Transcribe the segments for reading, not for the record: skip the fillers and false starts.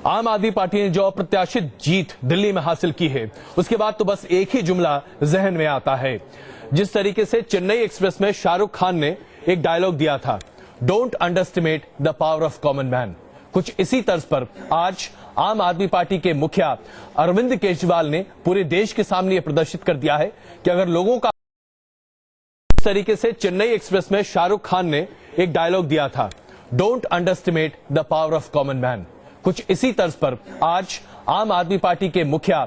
आम आदमी पार्टी ने जो अप्रत्याशित जीत दिल्ली में हासिल की है, उसके बाद तो बस एक ही जुमला जहन में आता है। जिस तरीके से चेन्नई एक्सप्रेस में शाहरुख खान ने एक डायलॉग दिया था, don't underestimate the power of common man, कुछ इसी तर्ज पर आज आम आदमी पार्टी के मुखिया अरविंद केजरीवाल ने पूरे देश के सामने यह प्रदर्शित कर दिया है कि अगर लोगों का इस तरीके से चेन्नई एक्सप्रेस में शाहरुख खान ने एक डायलॉग दिया था, don't underestimate the power of common man, कुछ इसी तर्ज पर आज आम आदमी पार्टी के मुखिया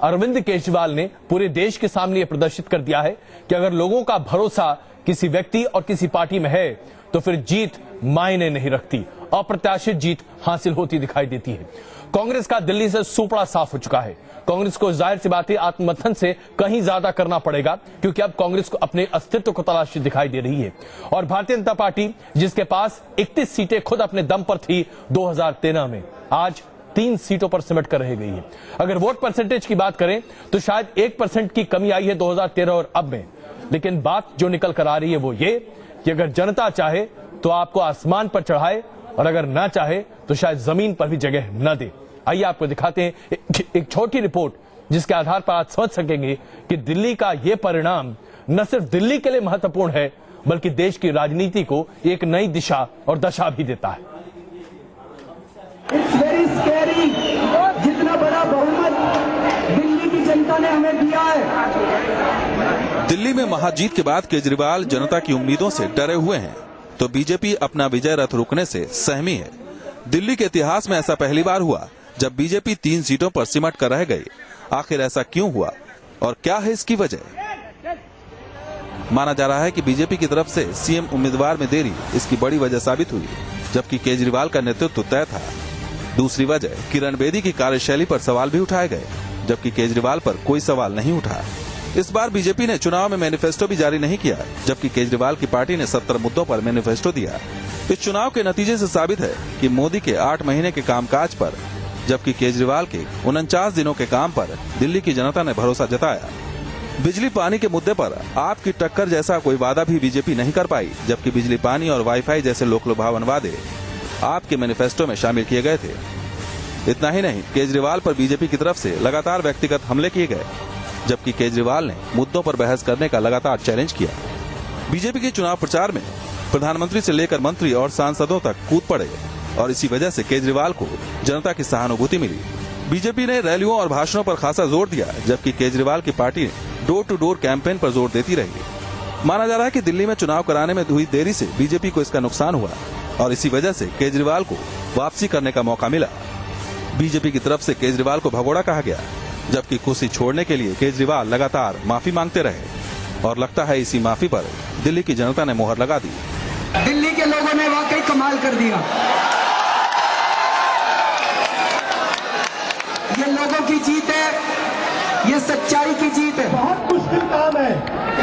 अरविंद केजरीवाल ने पूरे देश के सामने यह प्रदर्शित कर दिया है कि अगर लोगों का भरोसा किसी व्यक्ति और किसी पार्टी में है तो फिर जीत मायने नहीं रखती, अप्रत्याशित जीत हासिल होती दिखाई देती है। कांग्रेस का दिल्ली से सुपड़ा साफ हो चुका है। कांग्रेस को जाहिर सी बात है आत्ममंथन से कहीं ज्यादा करना पड़ेगा, क्योंकि अब कांग्रेस को अपने अस्तित्व को तलाशी दिखाई दे रही है। और भारतीय जनता पार्टी, जिसके पास 31 सीटें खुद अपने दम पर थी 2013 में, आज 3 सीटों पर सिमट कर रह गई है। अगर वोट परसेंटेज की बात करें तो शायद 1% की कमी आई है 2013 और अब में, लेकिन बात जो निकल कर आ रही है वो ये कि अगर जनता चाहे तो आपको आसमान पर चढ़ाए और अगर ना चाहे तो शायद जमीन पर भी जगह न दे। आइए आपको दिखाते हैं एक छोटी रिपोर्ट, जिसके आधार पर आप समझ सकेंगे कि दिल्ली का यह परिणाम न सिर्फ दिल्ली के लिए महत्वपूर्ण है, बल्कि देश की राजनीति को एक नई दिशा और दशा भी देता है। It's very scary, जितना बड़ा बहुमत दिल्ली की जनता ने हमें दिया है। दिल्ली में महाजीत के बाद केजरीवाल जनता की उम्मीदों से डरे हुए हैं, तो बीजेपी अपना विजय रथ रुकने से सहमी है। दिल्ली के इतिहास में ऐसा पहली बार हुआ जब बीजेपी 3 सीटों पर सिमट कर रह गई। आखिर ऐसा क्यों हुआ और क्या है इसकी वजह? माना जा रहा है कि बीजेपी की तरफ से सीएम उम्मीदवार में देरी इसकी बड़ी वजह साबित हुई, जबकि केजरीवाल का नेतृत्व तय था। दूसरी वजह, किरण बेदी की कार्यशैली पर सवाल भी उठाए गए, जबकि केजरीवाल पर कोई सवाल नहीं उठा। इस बार बीजेपी ने चुनाव में मैनिफेस्टो भी जारी नहीं किया, जबकि केजरीवाल की पार्टी ने 70 मुद्दों पर मैनिफेस्टो दिया। इस चुनाव के नतीजे से साबित है कि मोदी के 8 महीने के कामकाज पर, जबकि केजरीवाल के 49 दिनों के काम पर दिल्ली की जनता ने भरोसा जताया। बिजली पानी के मुद्दे पर आपकी टक्कर जैसा कोई वादा भी बीजेपी नहीं कर पाई, जबकि बिजली पानी और वाईफाई जैसे लोकलुभावन वादे आपके मैनिफेस्टो में शामिल किए गए थे। इतना ही नहीं, केजरीवाल पर बीजेपी की तरफ से लगातार व्यक्तिगत हमले किए गए, जबकि केजरीवाल ने मुद्दों पर बहस करने का लगातार चैलेंज किया। बीजेपी के चुनाव प्रचार में प्रधानमंत्री से लेकर मंत्री और सांसदों तक कूद पड़े और इसी वजह से केजरीवाल को जनता की सहानुभूति मिली। बीजेपी ने रैलियों और भाषणों पर खासा जोर दिया, जबकि केजरीवाल की party door to door campaign पर जोर देती रही। माना जा रहा है कि दिल्ली में चुनाव कराने में हुई देरी से बीजेपी को इसका नुकसान हुआ और इसी वजह से केजरीवाल को वापसी करने का मौका मिला। बीजेपी की तरफ से केजरीवाल को भगोड़ा कहा गया, जबकि कुर्सी छोड़ने के लिए केजरीवाल लगातार माफी मांगते रहे और लगता है इसी माफी पर दिल्ली की जनता ने मोहर लगा दी। दिल्ली के लोगों ने वाकई कमाल कर दिया। ये लोगों की जीत है, ये सच्चाई की जीत है। बहुत मुश्किल काम है,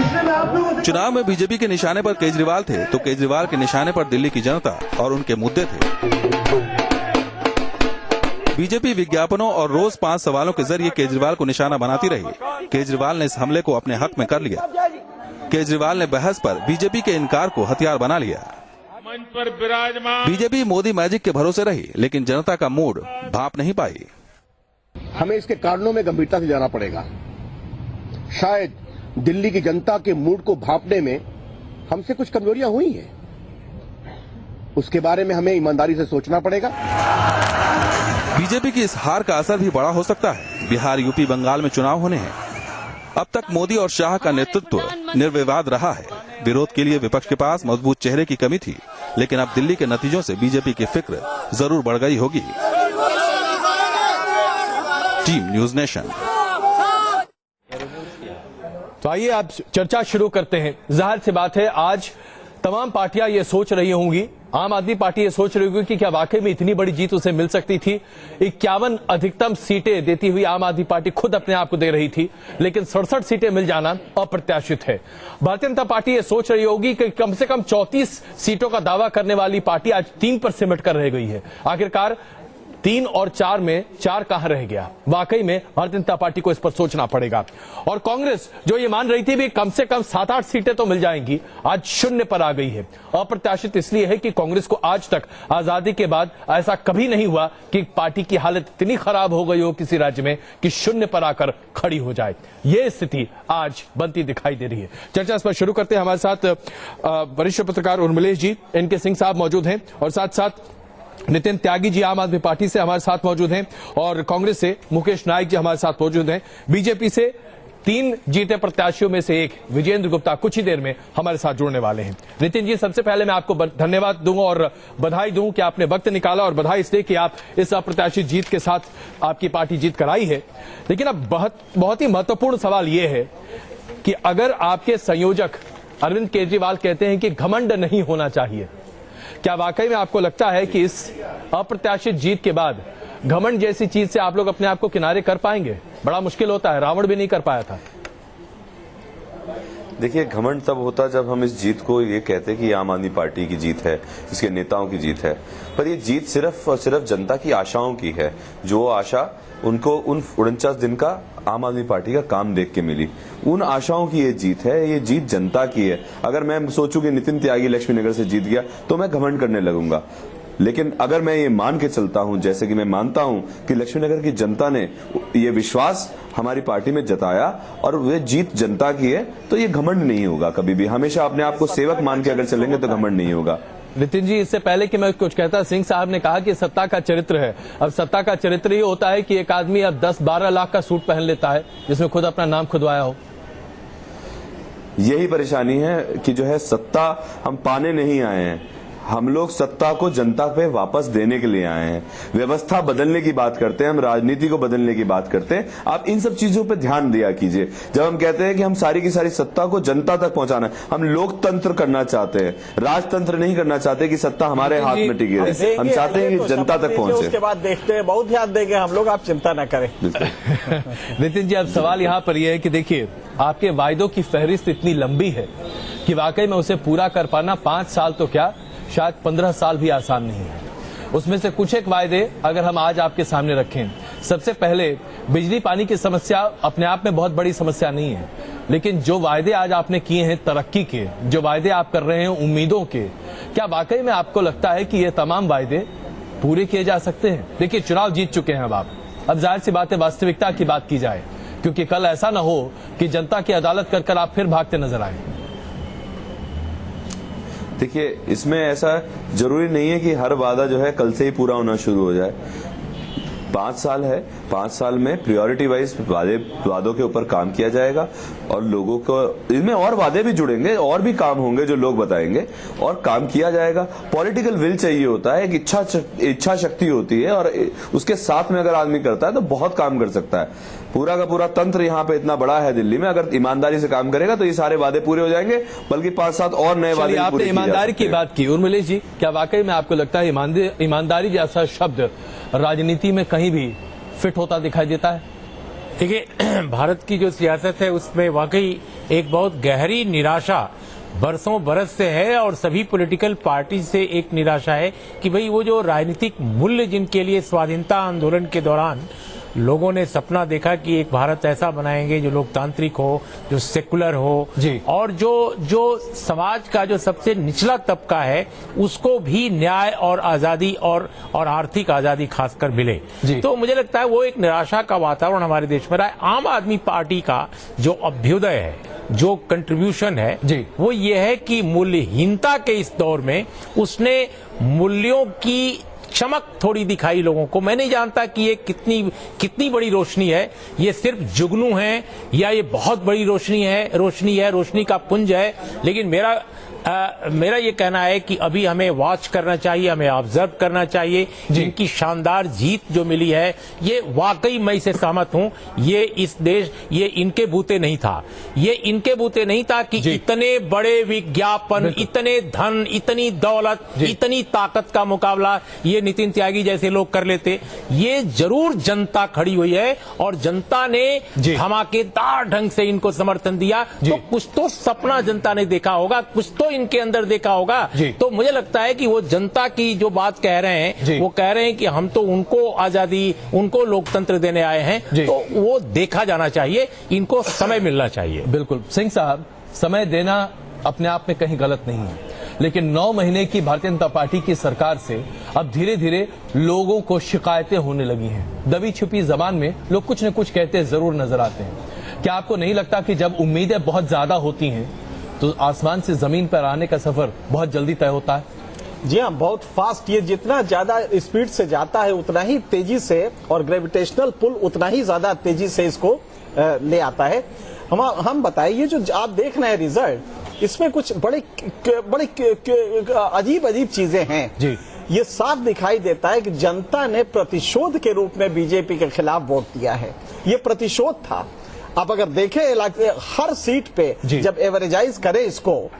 इसलिए मैं आप लोगों से चुनाव में बीजेपी के निशाने पर केजरीवाल थे, तो केजरीवाल के निशाने पर दिल्ली की जनता और उनके मुद्दे थे। बीजेपी विज्ञापनों और रोज 5 सवालों के जरिए केजरीवाल को निशाना बनाती रही। केजरीवाल ने इस हमले को अपने हक में कर लिया। केजरीवाल ने बहस पर बीजेपी के इनकार को हथियार बना लिया। मंच पर विराजमान बीजेपी मोदी मैजिक के भरोसे रही, लेकिन जनता का मूड भांप नहीं पाई। हमें इसके कारणों में गंभीरता से जाना पड़ेगा। शायद दिल्ली की जनता के मूड को भांपने में हमसे कुछ कमजोरियां हुई हैं, उसके बारे में हमें ईमानदारी से सोचना पड़ेगा। बीजेपी की इस हार का असर भी बड़ा हो सकता है। बिहार, यूपी, बंगाल में चुनाव होने हैं। अब तक मोदी और शाह का नेतृत्व निर्विवाद रहा है। विरोध के लिए विपक्ष के पास मजबूत चेहरे की कमी थी, लेकिन अब दिल्ली के नतीजों से बीजेपी की फिक्र जरूर बढ़ गई होगी। Team news nation. तो आइए आप चर्चा शुरू करते हैं। जाहिर सी बात है आज तमाम पार्टियां ये सोच रही होंगी, आम आदमी पार्टी ये सोच रही होगी कि क्या वाकई में इतनी बड़ी जीत उसे मिल सकती थी। 51 अधिकतम सीटें देती हुई आम आदमी पार्टी खुद अपने आप को दे रही थी, लेकिन 67 सीटें मिल जाना अप्रत्याशित है। भारतीय जनता पार्टी ये सोच रही होगी कि कम से कम 34 सीटों का दावा करने वाली पार्टी आज 3 पर सिमट कर रह गई है। आखिरकार 3 और 4 में 4 कहां रह गया? वाकई में भारतीय जनता पार्टी को इस पर सोचना पड़ेगा। और कांग्रेस जो ये मान रही थी भी कम से कम 7-8 सीटें तो मिल जाएंगी, आज 0 पर आ गई है। अप्रत्याशित इसलिए है कि कांग्रेस को आज तक आजादी के बाद ऐसा कभी नहीं हुआ कि पार्टी की हालत इतनी खराब हो गई हो किसी राज्य में कि 0 पर आकर खड़ी हो जाए। यह स्थिति आज बनती दिखाई दे रही है। चर्चा इस पर शुरू करते हैं। हमारे साथ वरिष्ठ पत्रकार उर्मिलेश जी, एनके सिंह साहब मौजूद हैं और साथ साथ नितिन त्यागी जी आम आदमी पार्टी से हमारे साथ मौजूद हैं और कांग्रेस से मुकेश नायक जी हमारे साथ मौजूद हैं। बीजेपी से 3 जीते प्रत्याशियों में से एक विजेंद्र गुप्ता कुछ ही देर में हमारे साथ जुड़ने वाले हैं। नितिन जी, सबसे पहले मैं आपको धन्यवाद दूंगा और बधाई दूं कि आपने वक्त निकाला, और बधाई इसलिए कि आप इस अप्रत्याशित जीत के साथ आपकी पार्टी जीत कर आई है। लेकिन अब बहुत ही महत्वपूर्ण सवाल यह है कि अगर आपके संयोजक अरविंद केजरीवाल कहते हैं कि घमंड नहीं होना चाहिए, क्या वाकई में आपको लगता है कि इस अप्रत्याशित जीत के बाद घमंड जैसी चीज से आप लोग अपने आप को किनारे कर पाएंगे? बड़ा मुश्किल होता है, रावण भी नहीं कर पाया था। देखिए, घमंड तब होता जब हम इस जीत को ये कहते कि आम आदमी पार्टी की जीत है, इसके नेताओं की जीत है। पर ये जीत सिर्फ और सिर्फ जनता की आशाओं की है, जो आशा उनको उन 49 दिन का आम आदमी पार्टी का काम देख के मिली। उन आशाओं की ये जीत है, ये जीत जनता की है। अगर मैं सोचूं कि नितिन त्यागी लक्ष्मीनगर से जीत गया तो मैं घमंड करने लगूंगा, लेकिन अगर मैं ये मान के चलता हूं, जैसे कि मैं मानता हूं कि लक्ष्मीनगर की जनता ने ये विश्वास हमारी पार्टी में जताया और वे जीत जनता की है, तो ये घमंड नहीं होगा कभी भी। हमेशा अपने आप को सेवक मान के अगर चलेंगे तो घमंड नहीं होगा। नितिन जी, इससे पहले कि मैं कुछ कहता, सिंह साहब ने कहा कि सत्ता का चरित्र है। अब सत्ता का चरित्र ये होता है कि एक आदमी अब 10-12 लाख का सूट पहन लेता है जिसमें खुद अपना नाम खुदवाया हो। यही परेशानी है कि जो है सत्ता हम पाने नहीं आए हैं, हम लोग सत्ता को जनता पे वापस देने के लिए आए हैं। व्यवस्था बदलने की बात करते हैं, हम राजनीति को बदलने की बात करते हैं। आप इन सब चीजों पे ध्यान दिया कीजिए। जब हम कहते हैं कि हम सारी की सारी सत्ता को जनता तक पहुंचाना है, हम लोकतंत्र करना चाहते हैं, राजतंत्र नहीं करना चाहते कि सत्ता हमारे हाथ में टिकी रहे। हम चाहते हैं कि जनता तक पहुंचे। उसके बाद देखते हैं, बहुत ध्यान देंगे हम लोग, आप चिंता न करें। नितिन जी, अब सवाल यहाँ पर यह है कि देखिए, आपके वायदों की फहरिस्त इतनी लंबी है कि वाकई में उसे पूरा कर पाना 5 साल तो क्या, शायद 15 साल भी आसान नहीं है। उसमें से कुछ एक वायदे अगर हम आज आपके सामने रखें, सबसे पहले बिजली पानी की समस्या अपने आप में बहुत बड़ी समस्या नहीं है, लेकिन जो वायदे आज आपने किए हैं तरक्की के, जो वायदे आप कर रहे हैं उम्मीदों के, क्या वाकई में आपको लगता है कि ये तमाम वायदे पूरे किए जा सकते हैं? देखिए, चुनाव जीत चुके हैं अब जाहिर सी बात है वास्तविकता की बात की जाए, क्योंकि कल ऐसा ना हो कि जनता की अदालत कर आप फिर भागते नजर आए। देखिए, इसमें ऐसा जरूरी नहीं है कि हर वादा जो है कल से ही पूरा होना शुरू हो जाए। 5 साल है, 5 साल में प्रायोरिटी वाइज वादों के ऊपर काम किया जाएगा और लोगों को इसमें और वादे भी जुड़ेंगे, और भी काम होंगे जो लोग बताएंगे और काम किया जाएगा। पॉलिटिकल विल चाहिए होता है, एक इच्छा शक्ति होती है और उसके साथ में अगर आदमी करता है तो बहुत काम कर सकता है। पूरा का पूरा तंत्र यहाँ पे इतना बड़ा है दिल्ली में, अगर ईमानदारी से काम करेगा तो ये सारे वादे पूरे हो जाएंगे, बल्कि 5-7 और नए वादे। आपने ईमानदारी की बात की, उर्मिलेश जी, क्या वाकई में आपको लगता है ईमानदारी जैसा शब्द राजनीति में कहीं भी फिट होता दिखाई देता है? देखिए, भारत की जो सियासत है उसमें वाकई एक बहुत गहरी निराशा बरसों बरस से है और सभी पॉलिटिकल पार्टी से एक निराशा है कि भाई वो जो राजनीतिक मूल्य जिनके लिए स्वाधीनता आंदोलन के दौरान लोगों ने सपना देखा कि एक भारत ऐसा बनाएंगे जो लोकतांत्रिक हो, जो सेकुलर हो जी, और जो समाज का जो सबसे निचला तबका है उसको भी न्याय और आजादी और आर्थिक आजादी खासकर मिले। तो मुझे लगता है वो एक निराशा का वातावरण हमारे देश में रहा है। आम आदमी पार्टी का जो अभ्युदय है, जो कंट्रीब्यूशन है जी, वो ये है कि मूल्यहीनता के इस दौर में उसने मूल्यों की चमक थोड़ी दिखाई लोगों को। मैं नहीं जानता कि ये कितनी बड़ी रोशनी है, ये सिर्फ जुगनू है या ये बहुत बड़ी रोशनी का पुंज है, लेकिन मेरा ये कहना है कि अभी हमें वॉच करना चाहिए, हमें ऑब्जर्व करना चाहिए। जिनकी शानदार जीत जो मिली है, ये वाकई मैं इसे सहमत हूं, ये इस देश, ये इनके बूते नहीं था, ये इनके बूते नहीं था कि इतने बड़े विज्ञापन, इतने धन, इतनी दौलत, इतनी ताकत का मुकाबला ये नितिन त्यागी जैसे लोग कर लेते। ये जरूर जनता खड़ी हुई है और जनता ने धमाकेदार ढंग से इनको समर्थन दिया। तो कुछ तो सपना जनता ने देखा होगा, कुछ तो इनके अंदर देखा होगा। तो मुझे लगता है कि वो जनता की जो बात कह रहे हैं, वो कह रहे हैं कि हम तो उनको आजादी, उनको लोकतंत्र देने आए हैं, तो वो देखा जाना चाहिए, इनको समय मिलना चाहिए। बिल्कुल सिंह साहब, समय देना अपने आप में कहीं गलत नहीं है, लेकिन 9 महीने की भारतीय जनता पार्टी की सरकार से अब धीरे धीरे लोगों को शिकायतें होने लगी हैं। दबी छुपी जबान में लोग कुछ न कुछ कहते जरूर नजर आते हैं। क्या आपको नहीं लगता कि जब उम्मीदें बहुत ज्यादा होती हैं तो आसमान से जमीन पर आने का सफर बहुत जल्दी तय होता है? जी हाँ, बहुत फास्ट। ये जितना ज्यादा स्पीड से जाता है उतना ही तेजी से, और ग्रेविटेशनल पुल उतना ही ज्यादा तेजी से इसको ले आता है। हम बताइए, ये जो आप देख रहे हैं रिजल्ट, इसमें कुछ बड़े अजीब अजीब चीजें हैं जी। ये साफ दिखाई देता है कि जनता ने प्रतिशोध के रूप में बीजेपी के खिलाफ वोट दिया है। ये प्रतिशोध था। आप अगर देखें हर सीट पे जब एवरेजाइज करें इसको,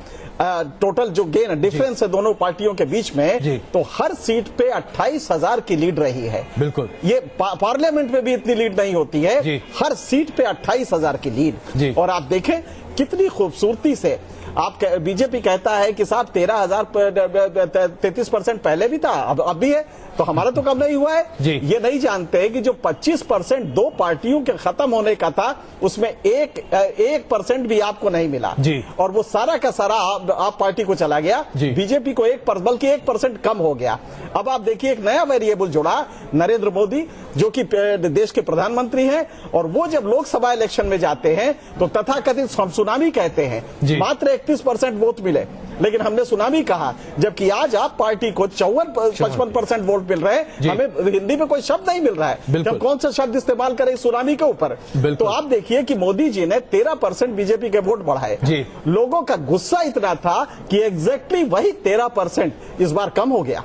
टोटल जो गेन डिफरेंस है दोनों पार्टियों के बीच में, तो हर सीट पे 28,000 की लीड रही है। बिल्कुल, ये पार्लियामेंट में भी इतनी लीड नहीं होती है, हर सीट पे 28,000 की लीड। और आप देखें कितनी खूबसूरती से आप बीजेपी कहता है कि साहब 33% पहले भी था, अब भी है, तो हमारा तो कम नहीं हुआ है। ये नहीं जानते कि जो 25% दो पार्टियों के खत्म होने का था, उसमें 1% भी आपको नहीं मिला, और वो सारा का सारा आप पार्टी को चला गया। बीजेपी को बल्कि 1% कम हो गया। अब आप देखिए, एक नया वेरिएबल जुड़ा, नरेंद्र मोदी जो कि देश के प्रधानमंत्री हैं, और वो जब लोकसभा इलेक्शन में जाते हैं तो तथाकथित सुनामी कहते हैं, मात्र 31% वोट मिले, लेकिन हमने सुनामी कहा, जबकि आज आप पार्टी को 54-55% वोट मिल रहे हैं। हमें हिंदी में कोई शब्द नहीं मिल रहा है, हम कौन सा शब्द इस्तेमाल करें सुनामी के ऊपर। तो आप देखिए कि मोदी जी ने 13% बीजेपी के वोट बढ़ाए। लोगों का गुस्सा इतना था कि एग्जैक्टली वही 13% इस बार कम हो गया।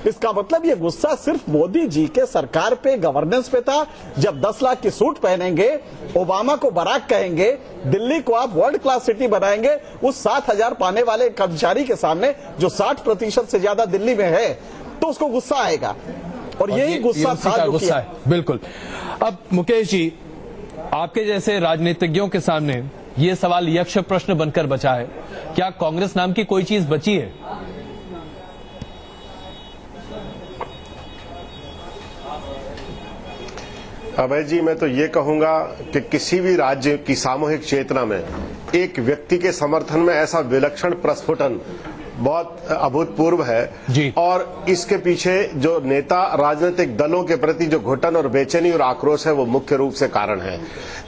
इसका मतलब ये गुस्सा सिर्फ मोदी जी के सरकार पे, गवर्नेंस पे था। जब 10 लाख की सूट पहनेंगे, ओबामा को बराक कहेंगे, दिल्ली को आप वर्ल्ड क्लास सिटी बनाएंगे, उस 7,000 पाने वाले कर्मचारी के सामने जो 60% से ज्यादा दिल्ली में है, तो उसको गुस्सा आएगा। और यही गुस्सा था जो गुस्सा है। बिल्कुल। अब मुकेश जी, आपके जैसे राजनीतिज्ञों के सामने ये सवाल यक्ष प्रश्न बनकर बचा है, क्या कांग्रेस नाम की कोई चीज बची है? अभय जी, मैं तो ये कहूंगा कि किसी भी राज्य की सामूहिक चेतना में एक व्यक्ति के समर्थन में ऐसा विलक्षण प्रस्फुटन बहुत अभूतपूर्व है जी। और इसके पीछे जो नेता, राजनीतिक दलों के प्रति जो घुटन और बेचैनी और आक्रोश है, वो मुख्य रूप से कारण है।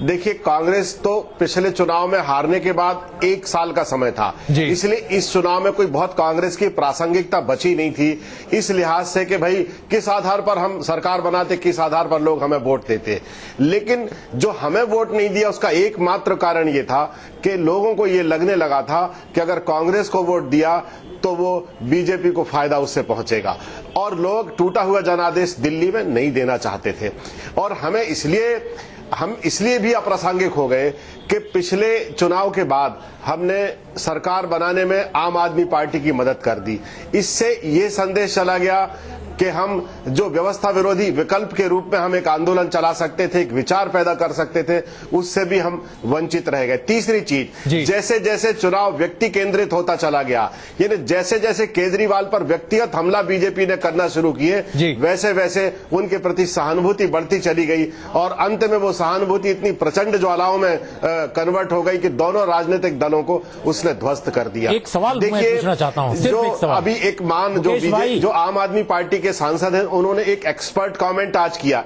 देखिए, कांग्रेस तो पिछले चुनाव में हारने के बाद 1 साल का समय था, इसलिए इस चुनाव में कोई बहुत कांग्रेस की प्रासंगिकता बची नहीं थी, इस लिहाज से कि भाई किस आधार पर हम सरकार बनाते, किस आधार पर लोग हमें वोट देते। लेकिन जो हमें वोट नहीं दिया, उसका एकमात्र कारण ये था कि लोगों को ये लगने लगा था कि अगर कांग्रेस को वोट दिया तो वो बीजेपी को फायदा उससे पहुंचेगा, और लोग टूटा हुआ जनादेश दिल्ली में नहीं देना चाहते थे। और हम इसलिए भी अप्रासंगिक हो गए कि पिछले चुनाव के बाद हमने सरकार बनाने में आम आदमी पार्टी की मदद कर दी। इससे ये संदेश चला गया कि हम जो व्यवस्था विरोधी विकल्प के रूप में हम एक आंदोलन चला सकते थे, एक विचार पैदा कर सकते थे, उससे भी हम वंचित रह गए। तीसरी चीज, जैसे जैसे चुनाव व्यक्ति केंद्रित होता चला गया, यानी जैसे जैसे केजरीवाल पर व्यक्तिगत हमला बीजेपी ने करना शुरू किए, वैसे वैसे उनके प्रति सहानुभूति बढ़ती चली गई, और अंत में वो सहानुभूति इतनी प्रचंड ज्वालाओं में कन्वर्ट हो गई कि दोनों राजनीतिक दलों को उसने ध्वस्त कर दिया। एक सवाल मैं पूछना चाहता हूं, जो अभी एक मान जो आम आदमी पार्टी के सांसद हैं, उन्होंने एक एक्सपर्ट कमेंट आज किया।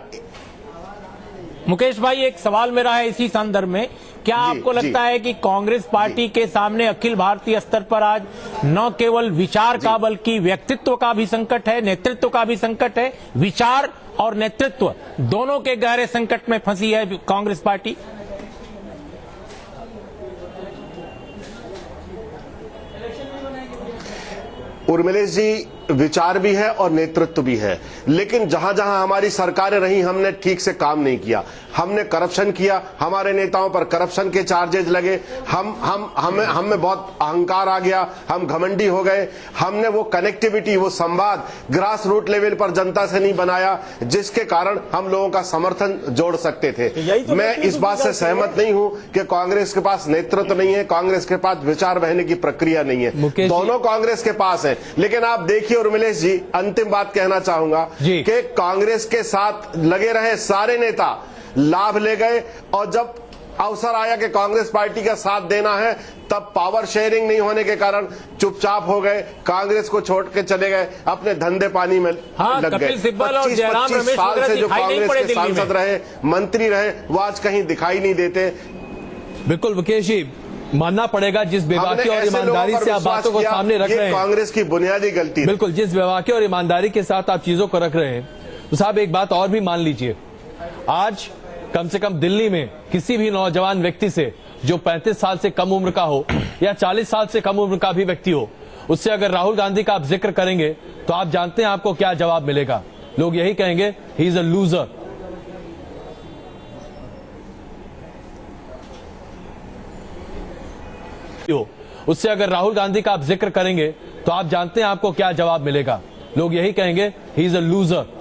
मुकेश भाई, एक सवाल मेरा है इसी संदर्भ में, क्या आपको लगता है कि कांग्रेस पार्टी के सामने अखिल भारतीय स्तर पर आज न केवल विचार का बल्कि व्यक्तित्व का भी संकट है, नेतृत्व का भी संकट है? विचार और नेतृत्व दोनों के गहरे संकट में फंसी है कांग्रेस पार्टी। उर्मिलेश जी, विचार भी है और नेतृत्व भी है, लेकिन जहां जहां हमारी सरकारें रही हमने ठीक से काम नहीं किया। हमने करप्शन किया, हमारे नेताओं पर करप्शन के चार्जेस लगे, हम में बहुत अहंकार आ गया, हम घमंडी हो गए। हमने वो कनेक्टिविटी, वो संवाद ग्रास रूट लेवल पर जनता से नहीं बनाया जिसके कारण हम लोगों का समर्थन जोड़ सकते थे। तो मैं इस बात से सहमत नहीं हूं कि कांग्रेस के पास नेतृत्व नहीं है, कांग्रेस के पास विचार बहने की प्रक्रिया नहीं है। दोनों कांग्रेस के पास है। लेकिन आप देखिए उर्मिलेश जी, अंतिम बात कहना चाहूंगा कि कांग्रेस के साथ लगे रहे सारे नेता लाभ ले गए, और जब अवसर आया कि कांग्रेस पार्टी का साथ देना है तब पावर शेयरिंग नहीं होने के कारण चुपचाप हो गए, कांग्रेस को छोड़ के चले गए, अपने धंधे पानी में लग गए। 25 साल से जो कांग्रेस के सांसद रहे, मंत्री रहे, वो आज कहीं दिखाई नहीं देते। बिल्कुल मुकेश जी, मानना पड़ेगा जिस बेबाकी और ईमानदारी से आप बातों को सामने रख रहे हैं, कांग्रेस की बुनियादी गलती। बिल्कुल, जिस बेबाकी और ईमानदारी के साथ आप चीजों को रख रहे हैं, तो साहब एक बात और भी मान लीजिए, आज कम से कम दिल्ली में किसी भी नौजवान व्यक्ति से जो 35 साल से कम उम्र का हो या 40 साल से कम उम्र का भी व्यक्ति हो, उससे अगर राहुल गांधी का आप जिक्र करेंगे तो आप जानते हैं आपको क्या जवाब मिलेगा। लोग यही कहेंगे, ही इज अ लूजर। उससे अगर राहुल गांधी का आप जिक्र करेंगे तो आप जानते हैं आपको क्या जवाब मिलेगा। लोग यही कहेंगे, ही इज अ लूजर।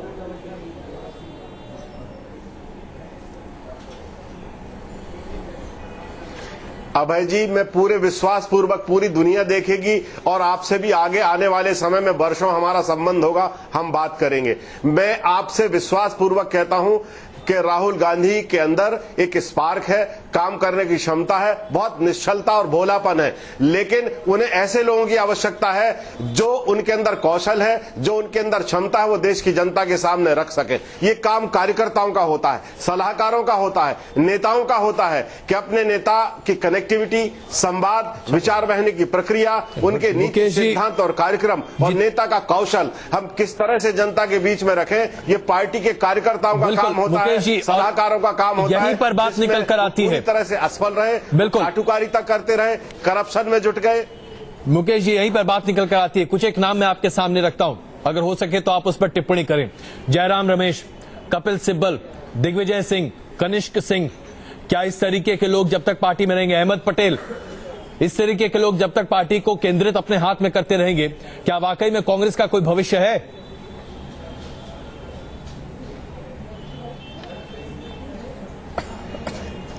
अभय जी, मैं पूरे विश्वास पूर्वक, पूरी दुनिया देखेगी और आपसे भी आगे आने वाले समय में वर्षों हमारा संबंध होगा, हम बात करेंगे। मैं आपसे विश्वास पूर्वक कहता हूं कि राहुल गांधी के अंदर एक स्पार्क है, काम करने की क्षमता है, बहुत निश्चलता और भोलापन है, लेकिन उन्हें ऐसे लोगों की आवश्यकता है जो उनके अंदर कौशल है, जो उनके अंदर क्षमता है, वो देश की जनता के सामने रख सके। ये काम कार्यकर्ताओं का होता है, सलाहकारों का होता है, नेताओं का होता है कि अपने नेता की कनेक्टिविटी, संवाद, विचार बहने की प्रक्रिया, उनके नीति सिद्धांत और कार्यक्रम और नेता का कौशल हम किस तरह से जनता के बीच में रखें, ये पार्टी के कार्यकर्ताओं का काम होता है, सलाहकारों का काम होता है। यहीं पर बात निकल कर आती है, तरह से असफल रहे, बिल्कुल चाटुकारिता करते रहे, करप्शन में जुट गए। मुकेश जी, यहीं पर बात निकल कर आती है। कुछ एक नाम मैं आपके सामने रखता हूं, अगर हो सके तो आप उस पर टिप्पणी करें। जयराम रमेश, कपिल सिब्बल, दिग्विजय सिंह, कनिष्क सिंह, क्या इस तरीके के लोग जब तक पार्टी में रहेंगे, अहमद पटेल, इस तरीके के लोग जब तक पार्टी को केंद्रित अपने हाथ में करते रहेंगे, क्या वाकई में कांग्रेस का कोई भविष्य है?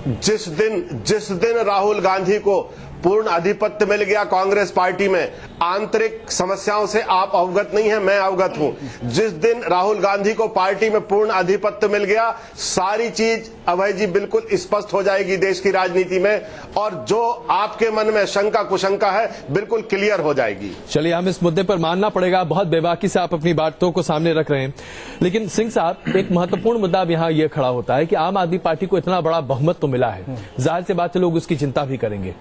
जिस दिन राहुल गांधी को पूर्ण आधिपत्य मिल गया कांग्रेस पार्टी में, आंतरिक समस्याओं से आप अवगत नहीं है, मैं अवगत हूं। जिस दिन राहुल गांधी को पार्टी में पूर्ण आधिपत्य मिल गया, सारी चीज अभय जी बिल्कुल स्पष्ट हो जाएगी देश की राजनीति में, और जो आपके मन में शंका कुशंका है बिल्कुल क्लियर हो जाएगी। चलिए, हम इस मुद्दे पर मानना पड़ेगा, बहुत बेबाकी से आप अपनी बातों को सामने रख रहे हैं, लेकिन सिंह साहब, एक महत्वपूर्ण मुद्दा अब यहां यह खड़ा होता है कि आम आदमी पार्टी को इतना बड़ा बहुमत तो मिला है, जाहिर सी बात है लोग उसकी चिंता भी करेंगे,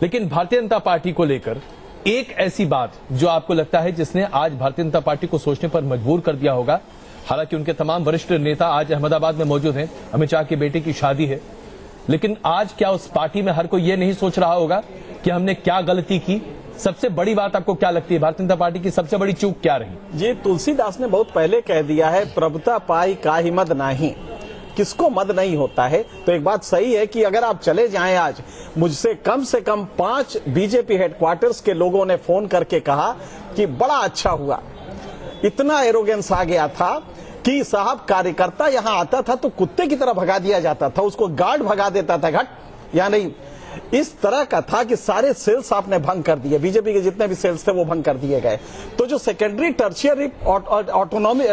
लेकिन भारतीय जनता पार्टी को लेकर एक ऐसी बात जो आपको लगता है जिसने आज भारतीय जनता पार्टी को सोचने पर मजबूर कर दिया होगा, हालांकि उनके तमाम वरिष्ठ नेता आज अहमदाबाद में मौजूद हैं, अमित शाह के बेटे की शादी है, लेकिन आज क्या उस पार्टी में हर कोई ये नहीं सोच रहा होगा कि हमने क्या गलती की? सबसे बड़ी बात आपको क्या लगती है, भारतीय जनता पार्टी की सबसे बड़ी चूक क्या रही? जी, तुलसीदास ने बहुत पहले कह दिया है, प्रभुता पाई काहि मद नाही, किसको मद नहीं होता है। तो एक बात सही है कि अगर आप चले जाएं, आज मुझसे कम से कम 5 बीजेपी हेडक्वार्टर्स के लोगों ने फोन करके कहा कि बड़ा अच्छा हुआ, इतना एरोगेंस आ गया था कि साहब कार्यकर्ता यहां आता था तो कुत्ते की तरह भगा दिया जाता था, उसको गार्ड भगा देता था, घट या नहीं, इस तरह का था कि सारे सेल्स आपने भंग कर दिए, बीजेपी के जितने भी सेल्स थे वो भंग कर दिए गए। तो जो secondary tertiary autonomy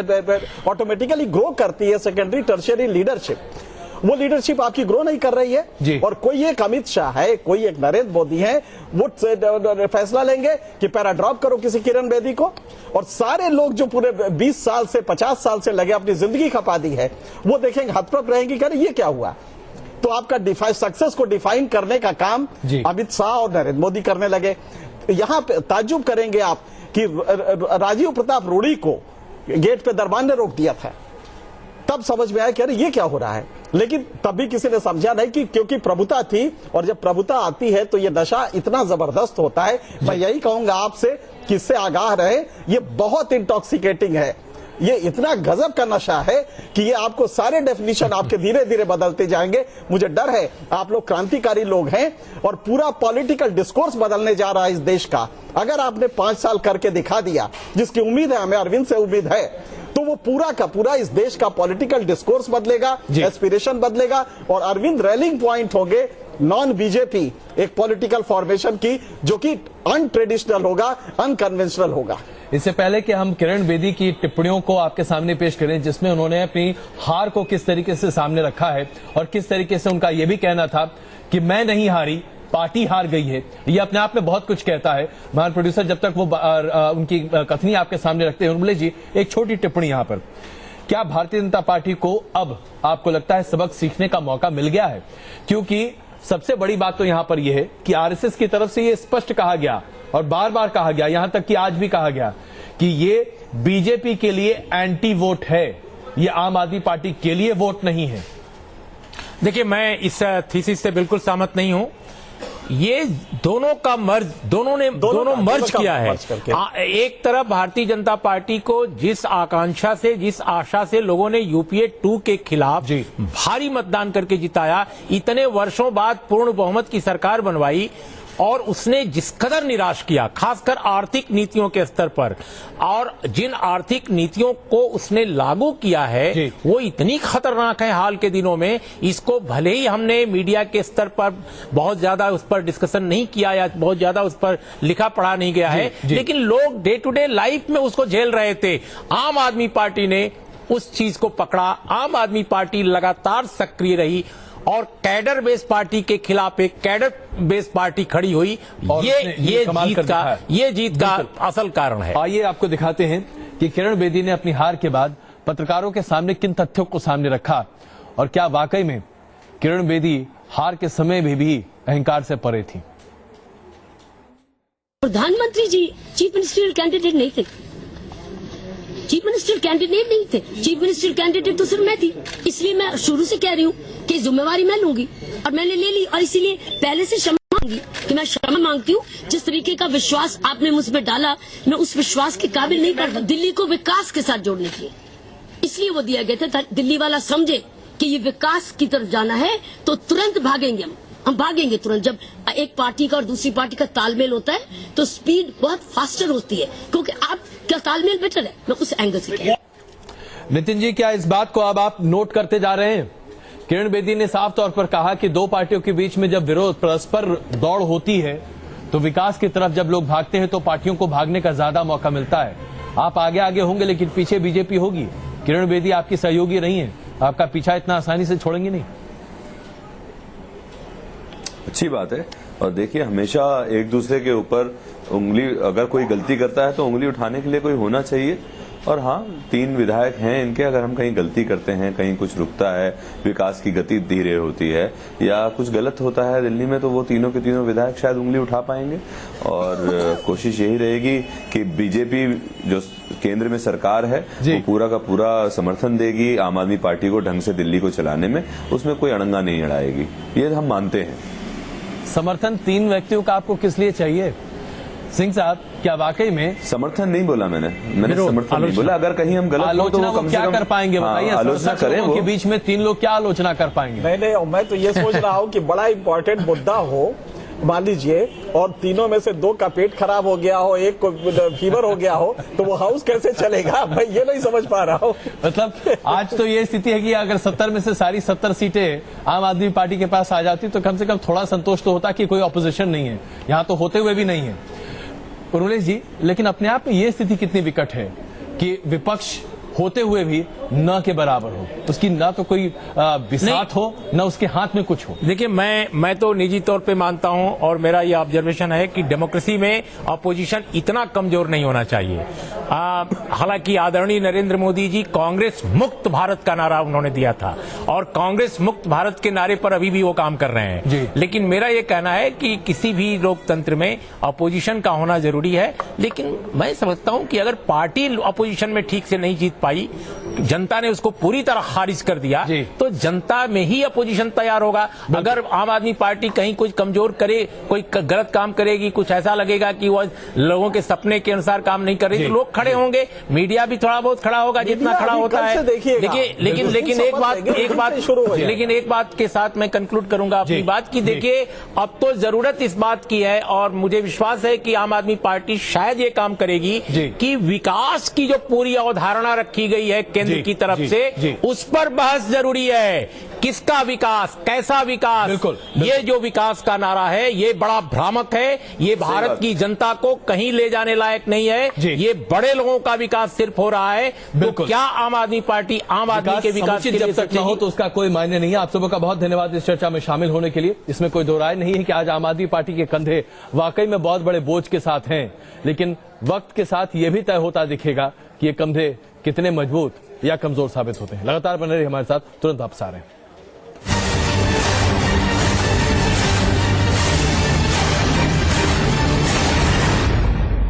automatically grow करती है, सेकेंडरी टर्शियरी लीडरशिप, वो लीडरशिप आपकी ग्रो नहीं कर रही है। और कोई एक अमित शाह है, कोई एक नरेंद्र मोदी है, वो फैसला लेंगे कि पैरा ड्रॉप करो किसी किरण बेदी को, और सारे लोग जो पूरे 20 साल से 50 साल से लगे अपनी जिंदगी खपा दी है, वो देखेंगे, हतप्रभ रहेंगे, कह रहे ये क्या हुआ। तो आपका सक्सेस को डिफाइन करने का काम अमित शाह और नरेंद्र मोदी करने लगे। यहां पे ताज्जुब करेंगे आप कि राजीव प्रताप रूडी को गेट पे दरबान ने रोक दिया था, तब समझ में आया कि अरे ये क्या हो रहा है। लेकिन तब भी किसी ने समझा नहीं कि क्योंकि प्रभुता थी, और जब प्रभुता आती है तो ये नशा इतना जबरदस्त होता है। मैं यही कहूंगा आपसे कि इससे आगाह रहे, ये बहुत इंटॉक्सिकेटिंग है, ये इतना गजब का नशा है कि ये आपको सारे डेफिनेशन आपके धीरे धीरे बदलते जाएंगे। मुझे डर है, आप लोग क्रांतिकारी लोग हैं और पूरा पॉलिटिकल डिस्कोर्स बदलने जा रहा है इस देश का। अगर आपने 5 साल करके दिखा दिया, जिसकी उम्मीद है, हमें अरविंद से उम्मीद है, तो वो पूरा का पूरा इस देश का पॉलिटिकल डिस्कोर्स बदलेगा, एस्पिरेशन बदलेगा, और अरविंद रैलिंग पॉइंट होंगे नॉन बीजेपी एक पॉलिटिकल फॉर्मेशन की, जो कि अनट्रेडिशनल होगा, अनकन्वेंशनल होगा। इससे पहले कि हम किरण बेदी की टिप्पणियों को आपके सामने पेश करें, जिसमें उन्होंने अपनी हार को किस तरीके से सामने रखा है और किस तरीके से उनका यह भी कहना था कि मैं नहीं हारी, पार्टी हार गई है, ये अपने आप में बहुत कुछ कहता है। महान प्रोड्यूसर जब तक वो उनकी कथनी आपके सामने रखते हैं, उर्मिला जी एक छोटी टिप्पणी यहां पर, क्या भारतीय जनता पार्टी को अब आपको लगता है सबक सीखने का मौका मिल गया है? क्योंकि सबसे बड़ी बात तो यहां पर यह है कि आरएसएस की तरफ से यह स्पष्ट कहा गया और बार बार कहा गया, यहां तक कि आज भी कहा गया कि ये बीजेपी के लिए एंटी वोट है, ये आम आदमी पार्टी के लिए वोट नहीं है। देखिए, मैं इस थीसिस से बिल्कुल सहमत नहीं हूं। ये दोनों का मर्ज, दोनों मर्ज किया है। एक तरफ भारतीय जनता पार्टी को जिस आकांक्षा से, जिस आशा से लोगों ने यूपीए 2 के खिलाफ भारी मतदान करके जिताया, इतने वर्षों बाद पूर्ण बहुमत की सरकार बनवाई, और उसने जिस कदर निराश किया, खासकर आर्थिक नीतियों के स्तर पर, और जिन आर्थिक नीतियों को उसने लागू किया है वो इतनी खतरनाक है हाल के दिनों में। इसको भले ही हमने मीडिया के स्तर पर बहुत ज्यादा उस पर डिस्कशन नहीं किया या बहुत ज्यादा उस पर लिखा पढ़ा नहीं गया है, लेकिन लोग डे टू डे लाइफ में उसको झेल रहे थे। आम आदमी पार्टी ने उस चीज को पकड़ा, आम आदमी पार्टी लगातार सक्रिय रही और कैडर बेस पार्टी के खिलाफ एक कैडर बेस पार्टी खड़ी हुई। ये जीत का असल कारण है। आइए आपको दिखाते हैं कि किरण बेदी ने अपनी हार के बाद पत्रकारों के सामने किन तथ्यों को सामने रखा और क्या वाकई में किरण बेदी हार के समय भी अहंकार से परे थी। प्रधानमंत्री जी चीफ मिनिस्टर कैंडिडेट नहीं थे, चीफ मिनिस्टर कैंडिडेट नहीं थे, चीफ मिनिस्टर कैंडिडेट तो सिर्फ मैं थी। इसलिए मैं शुरू से कह रही हूँ कि जिम्मेवारी मैं लूंगी और मैंने ले ली, और इसीलिए पहले से क्षमा मांगी कि मैं क्षमा मांगती हूँ। जिस तरीके का विश्वास आपने मुझ पर डाला, मैं उस विश्वास के काबिल नहीं पड़ता दिल्ली को विकास के साथ जोड़ने के लिए, इसलिए वो दिया गया था। दिल्ली वाला समझे कि ये विकास की तरफ जाना है तो तुरंत भागेंगे, हम भागेंगे तुरंत। जब एक पार्टी का और दूसरी पार्टी का तालमेल होता है तो स्पीड बहुत फास्टर होती है, क्योंकि आप क्या तालमेल बेटर है। मैं उस एंगल से कह रहा हूं। नितिन जी, क्या इस बात को अब आप नोट करते जा रहे हैं? किरण बेदी ने साफ तौर पर कहा कि दो पार्टियों के बीच में जब विरोध परस्पर दौड़ होती है तो विकास की तरफ जब लोग भागते हैं तो पार्टियों को भागने का ज्यादा मौका मिलता है। आप आगे आगे होंगे लेकिन पीछे बीजेपी होगी। किरण बेदी आपकी सहयोगी रही है, आपका पीछा इतना आसानी से छोड़ेंगे नहीं। अच्छी बात है। और देखिए, हमेशा एक दूसरे के ऊपर उंगली, अगर कोई गलती करता है तो उंगली उठाने के लिए कोई होना चाहिए। और हाँ, 3 विधायक हैं इनके, अगर हम कहीं गलती करते हैं, कहीं कुछ रुकता है, विकास की गति धीरे होती है या कुछ गलत होता है दिल्ली में, तो वो तीनों के तीनों विधायक शायद उंगली उठा पाएंगे। और कोशिश यही रहेगी कि बीजेपी जो केंद्र में सरकार है वो पूरा का पूरा समर्थन देगी आम आदमी पार्टी को ढंग से दिल्ली को चलाने में, उसमें कोई अड़ंगा नहीं अड़ाएगी, ये हम मानते हैं। समर्थन 3 व्यक्तियों का आपको किस लिए चाहिए? सिंह साहब, क्या वाकई में समर्थन नहीं बोला मैंने समर्थन नहीं बोला। अगर कहीं हम गलत आलोचना हो तो कम क्या से कम कर पाएंगे बताइए। आलोचना करें वो के बीच में 3 लोग क्या आलोचना कर पाएंगे? नहीं, मैं तो ये सोच रहा हूँ कि बड़ा इंपॉर्टेंट मुद्दा हो, मान लीजिए, और तीनों में से 2 का पेट खराब हो गया हो, एक को फीवर हो गया हो, तो वो हाउस कैसे चलेगा? मैं ये नहीं समझ पा रहा हूँ। मतलब आज तो ये स्थिति है कि अगर 70 में से सारी 70 सीटें आम आदमी पार्टी के पास आ जाती तो कम से कम थोड़ा संतोष तो होता कि कोई ऑपोजिशन नहीं है, यहाँ तो होते हुए भी नहीं है। उर्मिला जी, लेकिन अपने आप में ये स्थिति कितनी विकट है कि विपक्ष होते हुए भी न के बराबर हो, उसकी ना तो कोई बिसात हो, न उसके हाथ में कुछ हो। देखिए, मैं तो निजी तौर पे मानता हूं और मेरा ये ऑब्जर्वेशन है कि डेमोक्रेसी में अपोजिशन इतना कमजोर नहीं होना चाहिए। हालांकि आदरणीय नरेंद्र मोदी जी कांग्रेस मुक्त भारत का नारा उन्होंने दिया था और कांग्रेस मुक्त भारत के नारे पर अभी भी वो काम कर रहे हैं। लेकिन मेरा ये कहना है कि किसी भी लोकतंत्र में अपोजिशन का होना जरूरी है। लेकिन मैं समझता हूं कि अगर पार्टी अपोजिशन में ठीक से नहीं जीत पाई जनता ने उसको पूरी तरह खारिज कर दिया, तो जनता में ही अपोजिशन तैयार होगा। अगर आम आदमी पार्टी कहीं कुछ कमजोर करे, कोई गलत काम करेगी, कुछ ऐसा लगेगा कि वो लोगों के सपने के अनुसार काम नहीं कर रही, तो लोग खड़े होंगे, मीडिया भी थोड़ा बहुत खड़ा होगा जितना खड़ा होता है। लेकिन एक बात के साथ मैं कंक्लूड करूंगा अपनी बात की, देखिए अब तो जरूरत इस बात की है और मुझे विश्वास है कि आम आदमी पार्टी शायद ये काम करेगी कि विकास की जो पूरी अवधारणा रखी गई है केंद्र की तरफ से, उस पर बहस जरूरी है। किसका विकास, कैसा विकास, बिल्कुल। ये जो विकास का नारा है ये बड़ा भ्रामक है, ये भारत की जनता को कहीं ले जाने लायक नहीं है, ये बड़े लोगों का विकास सिर्फ हो रहा है। तो क्या आम आदमी पार्टी आम आदमी के विकास के लिए जब तक न हो तो उसका कोई मायने नहीं है। आप सबों का बहुत धन्यवाद इस चर्चा में शामिल होने के लिए। इसमें कोई दो राय नहीं है कि आज आम आदमी पार्टी के कंधे वाकई में बहुत बड़े बोझ के साथ हैं, लेकिन वक्त के साथ ये भी तय होता दिखेगा कि ये कंधे कितने मजबूत या कमजोर साबित होते हैं। लगातार बने रहिए हमारे साथ, तुरंत वापस आ रहे हैं।